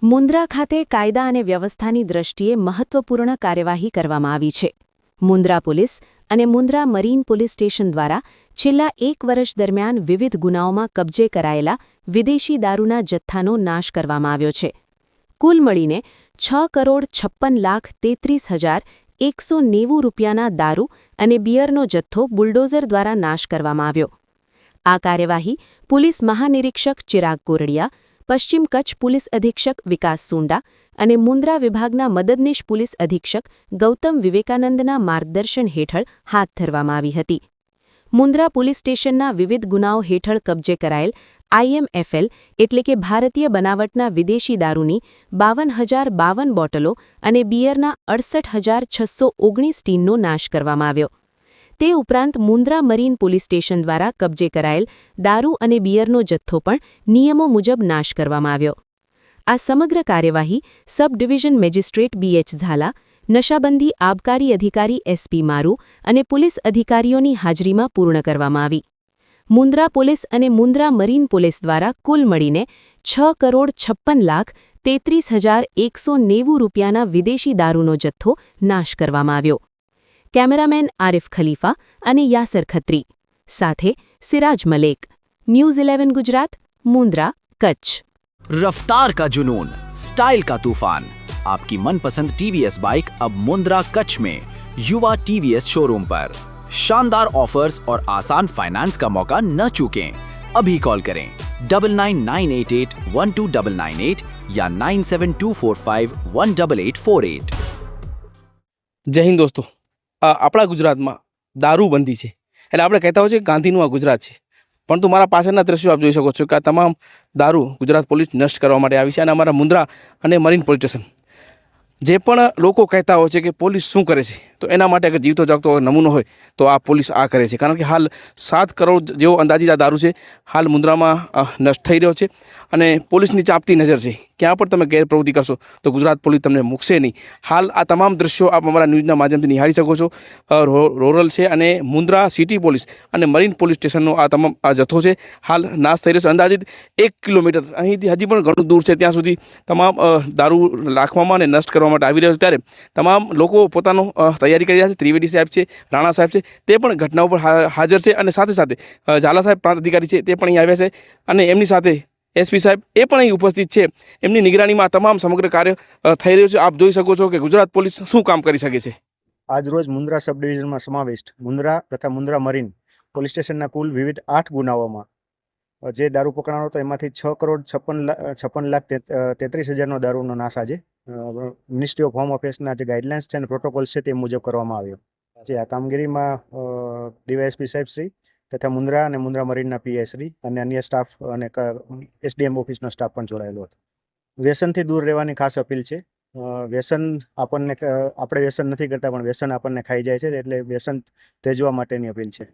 મુન્દ્રા ખાતે કાયદા અને વ્યવસ્થાની દ્રષ્ટિએ મહત્વપૂર્ણ કાર્યવાહી કરવામાં આવી છે. મુન્દ્રા પોલીસ અને મુન્દ્રા મરીન પોલીસ સ્ટેશન દ્વારા છેલ્લા 1 વર્ષ દરમિયાન વિવિધ ગુનાઓમાં કબજે કરાયેલા વિદેશી દારૂના જથ્થાનો નાશ કરવામાં આવ્યો છે. કુલ મળીને 6,56,33,190 રૂપિયાના દારૂ અને બિયરનો જથ્થો બુલડોઝર દ્વારા નાશ કરવામાં આવ્યો. આ કાર્યવાહી પોલીસ મહાનિરીક્ષક ચિરાગ કોરડિયા, પશ્ચિમ કચ્છ પોલીસ અધિક્ષક વિકાસ સુંડા અને મુન્દ્રા વિભાગના મદદનીશ પોલીસ અધિક્ષક ગૌતમ વિવેકાનંદના માર્ગદર્શન હેઠળ હાથ ધરવામાં આવી હતી. મુન્દ્રા પોલીસ સ્ટેશનના વિવિધ ગુનાઓ હેઠળ કબજે કરાયેલ IMFL એટલે કે ભારતીય બનાવટના વિદેશી દારૂની 52,052 બોટલો અને બિયરના 68,619 ટીનનો નાશ કરવામાં આવ્યો. તે ઉપરાંત મુન્દ્રા મરીન પોલીસ સ્ટેશન દ્વારા કબજે કરાયેલ દારૂ અને બિયરનો જથ્થો પણ નિયમો મુજબ નાશ કરવામાં આવ્યો. આ સમગ્ર કાર્યવાહી sub division magistrate BH Zala, નશાબંધી આબકારી અધિકારી SP મારુ અને પોલીસ અધિકારીઓની હાજરીમાં પૂર્ણ કરવામાં આવી. મુન્દ્રા પોલીસ અને મુન્દ્રા મરીન પોલીસ દ્વારા કુલ મળીને 6,56,33,190 રૂપિયાના વિદેશી દારૂનો જથ્થો નાશ કરવામાં આવ્યો. कैमरामैन आरिफ खलीफा અને યાસર ખત્રી સાથે સિરાજ મલેક, न्यूज़ 11 गुजरात, मुंद्रा, कच्छ। रफ्तार का जुनून, स्टाइल का तूफान, आपकी मनपसंद TVS बाइक अब मुंद्रा कच्छ में युवा TVS शोरूम पर। शानदार ऑफर्स और आसान फाइनेंस का मौका न चूकें। अभी कॉल करें 9998812998 या 9724518848। જય હિન્દ દોસ્તો, આપણા ગુજરાતમાં દારૂબંધી છે એટલે આપણે કહેતા હોય છે ગાંધીનું આ ગુજરાત છે, પરંતુ મારા પાછળના દ્રશ્યો આપ જોઈ શકો છો કે આ તમામ દારૂ ગુજરાત પોલીસ નષ્ટ કરવા માટે આવી છે. અને અમારા મુન્દ્રા અને મરીન પોલીસ સ્ટેશન જે પણ લોકો કહેતા હોય છે કે પોલીસ શું કરે છે, તો એના માટે અગર જીવતો જાગતો નમૂનો હોય તો આ પોલીસ આ કરે છે. કારણ કે હાલ 7 કરોડ જેવો અંદાજિત આ દારૂ છે હાલ મુન્દ્રામાં નષ્ટ થઈ રહ્યો છે અને પોલીસની ચાંપતી નજર છે. ક્યાં પણ તમે ગેરપ્રવૃત્તિ કરશો તો ગુજરાત પોલીસ તમને મૂકશે નહીં. હાલ આ તમામ દ્રશ્યો આપ અમારા ન્યૂઝના માધ્યમથી નિહાળી શકો છો. રૂરલ છે અને મુન્દ્રા સિટી પોલીસ અને મરીન પોલીસ સ્ટેશનનો આ તમામ આ જથ્થો છે હાલ નાશ થઈ રહ્યો છે. અંદાજિત 1 કિલોમીટર અહીંથી હજી પણ ઘણું દૂર છે ત્યાં સુધી તમામ દારૂ રાખવામાં અને નષ્ટ કરવા માટે આવી રહ્યો છે. ત્યારે તમામ લોકો પોતાનો તૈયારી કરી રહ્યા છે. ત્રિવેદી સાહેબ છે, રાણા સાહેબ છે, તે પણ ઘટના ઉપર હાજર છે અને સાથે સાથે ઝાલા સાહેબ પ્રાંત અધિકારી છે તે પણ અહીં આવ્યા છે અને એમની સાથે SP સાહેબ એ પણ અહીં ઉપસ્થિત છે. એમની નિગરાનીમાં તમામ સમગ્ર કાર્ય થઈ રહ્યું છે. આપ જોઈ શકો છો કે ગુજરાત પોલીસ શું કામ કરી શકે છે. આજ રોજ મુન્દ્રા સબ ડિવિઝનમાં સમાવિષ્ટ મુન્દ્રા તથા મુન્દ્રા મરીન પોલીસ સ્ટેશનના કુલ વિવિધ 8 ગુનાઓમાં જે દારૂ પકડાણો હતો એમાંથી 6,56,33,000નો દારૂનો નાશ આજે મિનિસ્ટ્રી ઓફ હોમ અફેર્સના જે ગાઈડલાઇન્સ છે અને પ્રોટોકોલ્સ છે તે મુજબ કરવામાં આવ્યો છે. આ કામગીરીમાં DYSP સાહેબ શ્રી તથા મુન્દ્રા અને મુન્દ્રા મરીનના PI શ્રી અને અન્ય સ્ટાફ અને SDM ઓફિસનો સ્ટાફ પણ જોડાયેલો હતો. વ્યસનથી દૂર રહેવાની ખાસ અપીલ છે. વ્યસન આપણે વ્યસન નથી કરતા પણ વ્યસન આપણને ખાઈ જાય છે, એટલે વ્યસન ત્યજવા માટેની અપીલ છે.